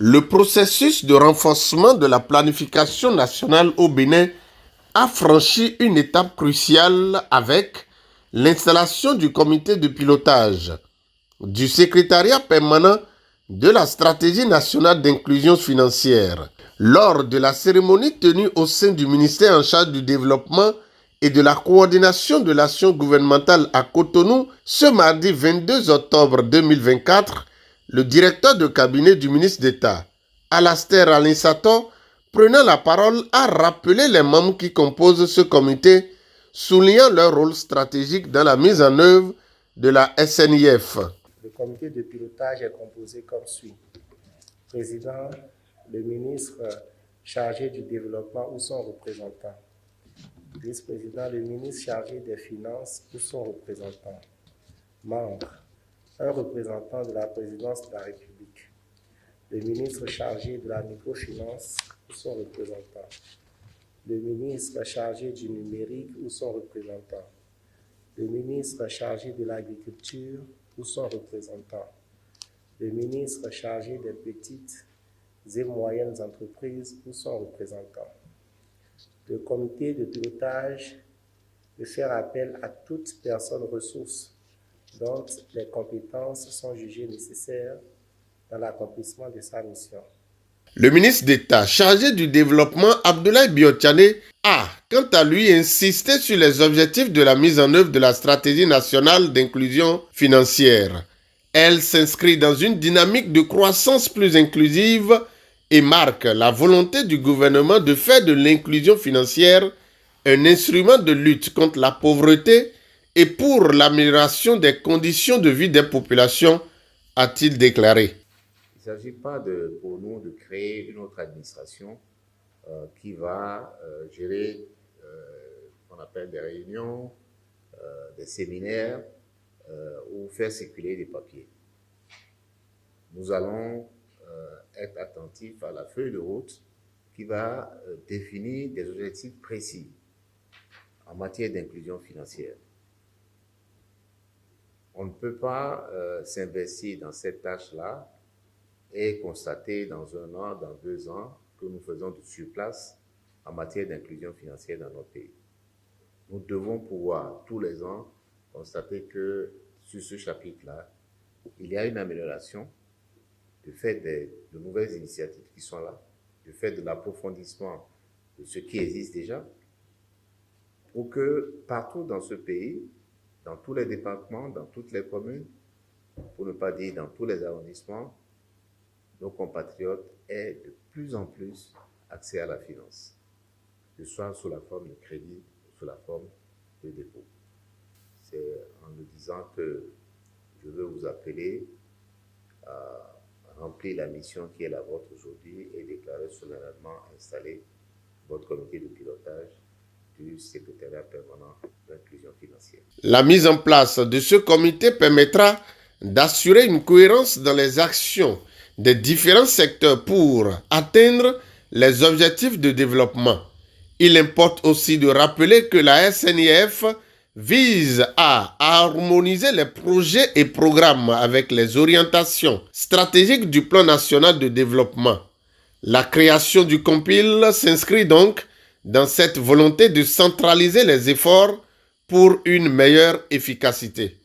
Le processus de renforcement de la planification nationale au Bénin a franchi une étape cruciale avec l'installation du comité de pilotage, du secrétariat permanent de la stratégie nationale d'inclusion financière. Lors de la cérémonie tenue au sein du ministère en charge du développement et de la coordination de l'action gouvernementale à Cotonou, ce mardi 22 octobre 2024, le directeur de cabinet du ministre d'État, Alastair Alinsato, prenant la parole, a rappelé les membres qui composent ce comité, soulignant leur rôle stratégique dans la mise en œuvre de la SNIF. Le comité de pilotage est composé comme suit. Président, le ministre chargé du développement ou son représentant. Vice-président, le ministre chargé des finances ou son représentant. Membres, un représentant de la présidence de la République. Le ministre chargé de la microfinance ou son représentant. Le ministre chargé du numérique ou son représentant. Le ministre chargé de l'agriculture ou son représentant. Le ministre chargé des petites et moyennes entreprises ou son représentant. Le comité de pilotage peut faire appel à toute personne ressource dont les compétences sont jugées nécessaires dans l'accomplissement de sa mission. Le ministre d'État chargé du développement, Abdoulaye Biotchane, a, quant à lui, insisté sur les objectifs de la mise en œuvre de la stratégie nationale d'inclusion financière. Elle s'inscrit dans une dynamique de croissance plus inclusive et marque la volonté du gouvernement de faire de l'inclusion financière un instrument de lutte contre la pauvreté et pour l'amélioration des conditions de vie des populations, a-t-il déclaré. Il ne s'agit pas pour nous de créer une autre administration qui va gérer ce qu'on appelle des réunions, des séminaires ou faire circuler des papiers. Nous allons être attentifs à la feuille de route qui va définir des objectifs précis en matière d'inclusion financière. On ne peut pas s'investir dans cette tâche-là et constater dans 1 an, dans 2 ans, que nous faisons du surplace en matière d'inclusion financière dans notre pays. Nous devons pouvoir, tous les ans, constater que sur ce chapitre-là, il y a une amélioration du fait de nouvelles initiatives qui sont là, du fait de l'approfondissement de ce qui existe déjà, pour que partout dans ce pays, dans tous les départements, dans toutes les communes, pour ne pas dire dans tous les arrondissements, nos compatriotes aient de plus en plus accès à la finance, que ce soit sous la forme de crédit ou sous la forme de dépôt. C'est en le disant que je veux vous appeler à remplir la mission qui est la vôtre aujourd'hui et déclarer solennellement installer votre comité de pilotage du secrétariat permanent d'inclusion financière. La mise en place de ce comité permettra d'assurer une cohérence dans les actions des différents secteurs pour atteindre les objectifs de développement. Il importe aussi de rappeler que la SNIF vise à harmoniser les projets et programmes avec les orientations stratégiques du Plan national de développement. La création du compil s'inscrit donc dans cette volonté de centraliser les efforts pour une meilleure efficacité.